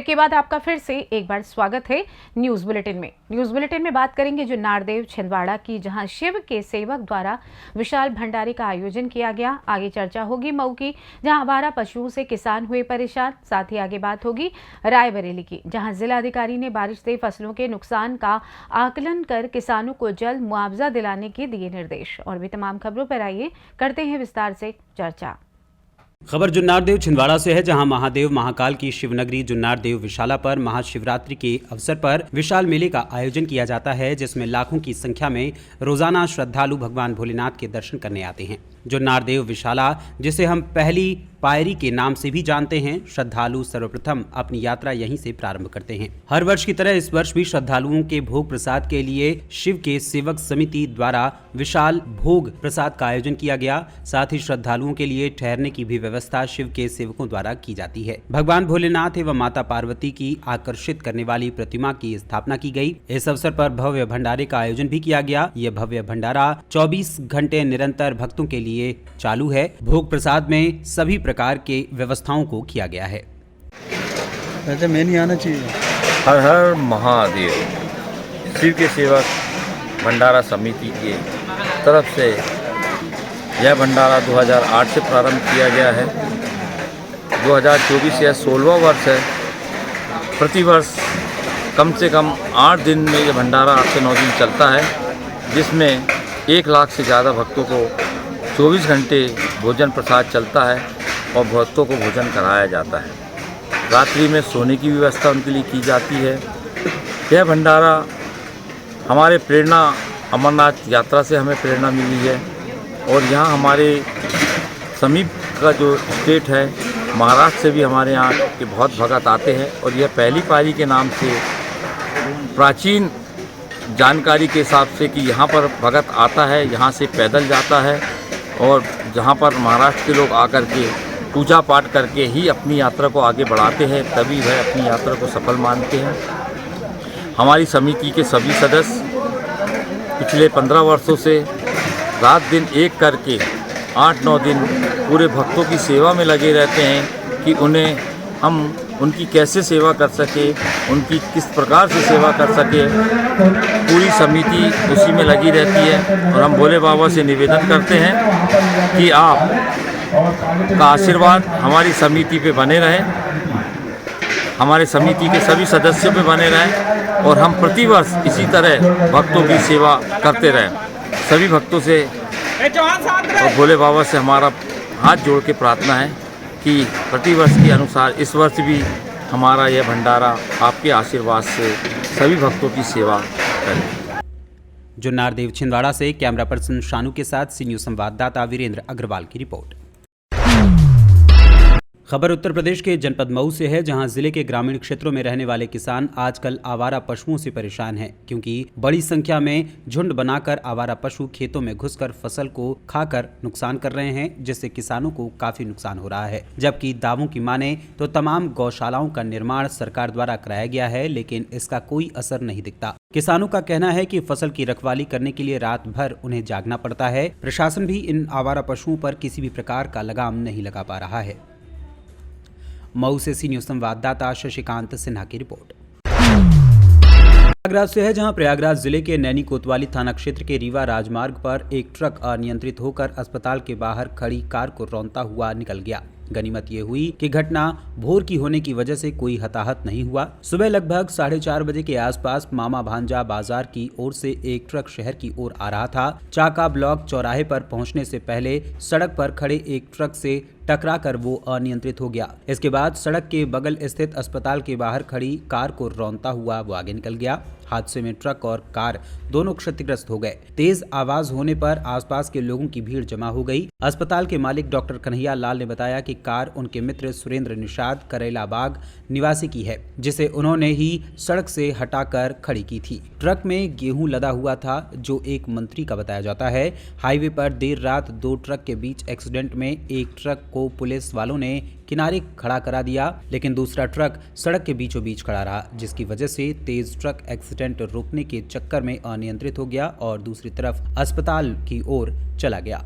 के बाद आपका फिर से एक बार स्वागत है न्यूज बुलेटिन में। न्यूज बुलेटिन में बात करेंगे जो नारदेव छिंदवाड़ा की, जहां शिव के सेवक द्वारा विशाल भंडारे का आयोजन किया गया। आगे चर्चा होगी मऊ की, जहां आवारा पशुओं से किसान हुए परेशान। साथ ही आगे बात होगी रायबरेली की, जहां जिलाधिकारी ने बारिश से फसलों के नुकसान का आकलन कर किसानों को जल्द मुआवजा दिलाने के दिए निर्देश। और भी तमाम खबरों पर आइए करते हैं विस्तार से चर्चा। खबर जुन्नारदेव छिंदवाड़ा से है, जहां महादेव महाकाल की शिवनगरी जुन्नारदेव विशाला पर महाशिवरात्रि के अवसर पर विशाल मेले का आयोजन किया जाता है, जिसमें लाखों की संख्या में रोजाना श्रद्धालु भगवान भोलेनाथ के दर्शन करने आते हैं। जुन्नारदेव विशाला, जिसे हम पहली पायरी के नाम से भी जानते हैं, श्रद्धालु सर्वप्रथम अपनी यात्रा यहीं से प्रारंभ करते हैं। हर वर्ष की तरह इस वर्ष भी श्रद्धालुओं के भोग प्रसाद के लिए शिव के सेवक समिति द्वारा विशाल भोग प्रसाद का आयोजन किया गया। साथ ही श्रद्धालुओं के लिए ठहरने की भी व्यवस्था शिव के सेवकों द्वारा की जाती है। भगवान भोलेनाथ एवं माता पार्वती की आकर्षित करने वाली प्रतिमा की स्थापना की गई। इस अवसर पर भव्य भंडारे का आयोजन भी किया गया। यह भव्य भंडारा 24 घंटे निरंतर भक्तों के लिए चालू है। भोग प्रसाद में सभी प्रकार के व्यवस्थाओं को किया गया है। वैसे मैं नहीं आना चाहिए। हर हर महादेव। शिव के सेवक भंडारा समिति के तरफ से यह भंडारा 2008 से प्रारंभ किया गया है। 2024 यह 16वां वर्ष है। प्रतिवर्ष कम से कम 8 दिन में यह भंडारा 8 से 9 दिन चलता है, जिसमें 1 लाख से ज़्यादा भक्तों को 24 घंटे भोजन प्रसाद चलता है और भक्तों को भोजन कराया जाता है। रात्रि में सोने की व्यवस्था उनके लिए की जाती है। यह भंडारा हमारे प्रेरणा अमरनाथ यात्रा से हमें प्रेरणा मिली है और यहाँ हमारे समीप का जो स्टेट है महाराष्ट्र से भी हमारे यहाँ के बहुत भक्त आते हैं। और यह पहली पारी के नाम से प्राचीन जानकारी के हिसाब से कि यहाँ पर भक्त आता है, यहाँ से पैदल जाता है और जहाँ पर महाराष्ट्र के लोग आकर के पूजा पाठ करके ही अपनी यात्रा को आगे बढ़ाते हैं, तभी वह अपनी यात्रा को सफल मानते हैं। हमारी समिति के सभी सदस्य पिछले 15 वर्षों से रात दिन एक करके 8-9 दिन पूरे भक्तों की सेवा में लगे रहते हैं कि उन्हें हम उनकी कैसे सेवा कर सके, उनकी किस प्रकार से सेवा कर सके। पूरी समिति उसी में लगी रहती है और हम भोले बाबा से निवेदन करते हैं कि आप का आशीर्वाद हमारी समिति पे बने रहे, हमारे समिति के सभी सदस्यों पे बने रहे और हम प्रतिवर्ष इसी तरह भक्तों की सेवा करते रहें। सभी भक्तों से और भोले बाबा से हमारा हाथ जोड़ के प्रार्थना है कि प्रतिवर्ष के अनुसार इस वर्ष भी हमारा यह भंडारा आपके आशीर्वाद से सभी भक्तों की सेवा करें। जुन्नारदेव छिंदवाड़ा से कैमरा पर्सन शानू के साथ सी न्यूज संवाददाता वीरेंद्र अग्रवाल की रिपोर्ट। खबर उत्तर प्रदेश के जनपद मऊ से है, जहां जिले के ग्रामीण क्षेत्रों में रहने वाले किसान आजकल आवारा पशुओं से परेशान हैं, क्योंकि बड़ी संख्या में झुंड बनाकर आवारा पशु खेतों में घुसकर फसल को खाकर नुकसान कर रहे हैं, जिससे किसानों को काफी नुकसान हो रहा है। जबकि दावों की माने तो तमाम गौशालाओं का निर्माण सरकार द्वारा कराया गया है, लेकिन इसका कोई असर नहीं दिखता। किसानों का कहना है कि फसल की रखवाली करने के लिए रात भर उन्हें जागना पड़ता है। प्रशासन भी इन आवारा पशुओं पर किसी भी प्रकार का लगाम नहीं लगा पा रहा है। मऊ से सी न्यूज संवाददाता शशिकांत सिन्हा की रिपोर्ट। प्रयागराज से है, जहां प्रयागराज जिले के नैनी कोतवाली थाना क्षेत्र के रीवा राजमार्ग पर एक ट्रक अनियंत्रित होकर अस्पताल के बाहर खड़ी कार को रौंदता हुआ निकल गया। गनीमत ये हुई कि घटना भोर की होने की वजह से कोई हताहत नहीं हुआ। सुबह लगभग 4:30 बजे के आसपास मामा भांजा बाजार की ओर से एक ट्रक शहर की ओर आ रहा था। चाका ब्लॉक चौराहे पर पहुंचने से पहले सड़क पर खड़े एक ट्रक से टकराकर वो अनियंत्रित हो गया। इसके बाद सड़क के बगल स्थित अस्पताल के बाहर खड़ी कार को रौंदता हुआ वो आगे निकल गया। हादसे में ट्रक और कार दोनों क्षतिग्रस्त हो गए। तेज आवाज होने पर आसपास के लोगों की भीड़ जमा हो गई। अस्पताल के मालिक डॉक्टर कन्हैया लाल ने बताया कि कार उनके मित्र सुरेंद्र निषाद करेला बाग निवासी की है, जिसे उन्होंने ही सड़क से हटाकर खड़ी की थी। ट्रक में गेहूं लदा हुआ था, जो एक मंत्री का बताया जाता है। हाईवे पर देर रात 2 ट्रक के बीच एक्सीडेंट में एक ट्रक को पुलिस वालों ने किनारे खड़ा करा दिया, लेकिन दूसरा ट्रक सड़क के बीचों बीच खड़ा रहा, जिसकी वजह से तेज ट्रक एक्सीडेंट रोकने के चक्कर में अनियंत्रित हो गया और दूसरी तरफ अस्पताल की ओर चला गया।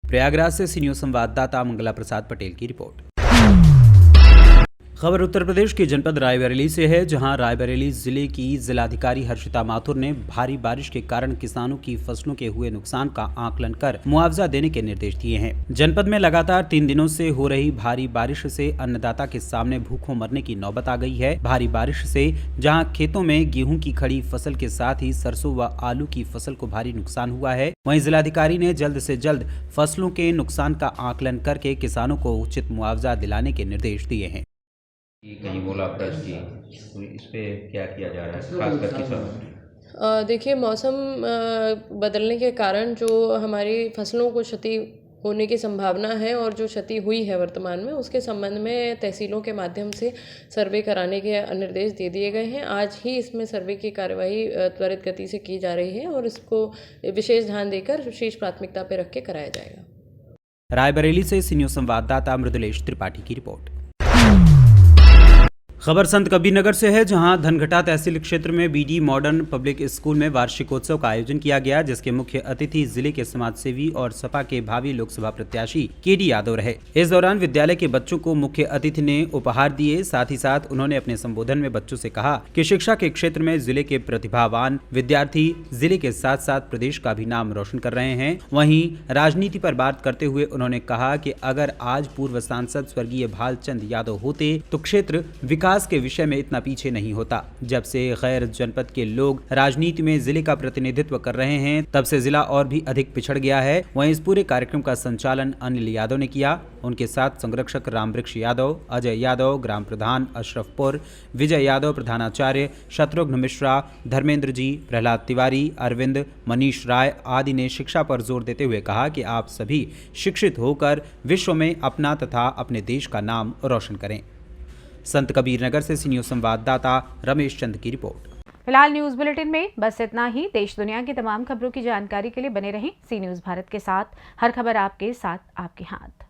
प्रयागराज से सी न्यूज संवाददाता मंगला प्रसाद पटेल की रिपोर्ट। खबर उत्तर प्रदेश के जनपद रायबरेली से है, जहां रायबरेली जिले की जिलाधिकारी हर्षिता माथुर ने भारी बारिश के कारण किसानों की फसलों के हुए नुकसान का आकलन कर मुआवजा देने के निर्देश दिए हैं। जनपद में लगातार 3 दिनों से हो रही भारी बारिश से अन्नदाता के सामने भूखों मरने की नौबत आ गई है। भारी बारिश से जहां खेतों में गेहूं की खड़ी फसल के साथ ही सरसों व आलू की फसल को भारी नुकसान हुआ है, वहीं जिलाधिकारी ने जल्द से जल्द फसलों के नुकसान का आकलन करके किसानों को उचित मुआवजा दिलाने के निर्देश दिए हैं। कहीं बोला दर्ज की, तो इस पे क्या किया जा रहा है खासकर किसानों? देखिए, मौसम बदलने के कारण जो हमारी फसलों को क्षति होने की संभावना है और जो क्षति हुई है वर्तमान में, उसके संबंध में तहसीलों के माध्यम से सर्वे कराने के निर्देश दे दिए गए हैं। आज ही इसमें सर्वे की कार्यवाही त्वरित गति से की जा रही है और इसको विशेष ध्यान देकर विशेष प्राथमिकता पर रख के कराया जाएगा। रायबरेली से सी न्यूज़ संवाददाता मृदुलेश त्रिपाठी की रिपोर्ट। खबर संत कबीर नगर से है, जहां धनघटा तहसील क्षेत्र में बीडी मॉडर्न पब्लिक स्कूल में वार्षिकोत्सव का आयोजन किया गया, जिसके मुख्य अतिथि जिले के समाजसेवी और सपा के भावी लोकसभा प्रत्याशी केडी यादव रहे। इस दौरान विद्यालय के बच्चों को मुख्य अतिथि ने उपहार दिए। साथ ही साथ उन्होंने अपने संबोधन में बच्चों से कहा कि शिक्षा के क्षेत्र में जिले के प्रतिभावान विद्यार्थी जिले के साथ साथ प्रदेश का भी नाम रोशन कर रहे हैं। वहीं राजनीति पर बात करते हुए उन्होंने कहा कि अगर आज पूर्व सांसद स्वर्गीय भालचंद यादव होते तो क्षेत्र विकास के विषय में इतना पीछे नहीं होता। जब से गैर जनपद के लोग राजनीति में जिले का प्रतिनिधित्व कर रहे हैं, तब से जिला और भी अधिक पिछड़ गया है। वहीं इस पूरे कार्यक्रम का संचालन अनिल यादव ने किया। उनके साथ संरक्षक रामवृक्ष यादव, अजय यादव, ग्राम प्रधान अशरफपुर, विजय यादव, प्रधानाचार्य शत्रुघ्न मिश्रा, धर्मेंद्र जी, प्रहलाद तिवारी, अरविंद, मनीष राय आदि ने शिक्षा पर जोर देते हुए कहा कि आप सभी शिक्षित होकर विश्व में अपना तथा अपने देश का नाम रोशन करें। संत कबीर नगर से सी न्यूज़ संवाददाता रमेश चंद की रिपोर्ट। फिलहाल न्यूज बुलेटिन में बस इतना ही। देश दुनिया की तमाम खबरों की जानकारी के लिए बने रहें सी न्यूज़ भारत के साथ। हर खबर आपके साथ, आपके हाथ।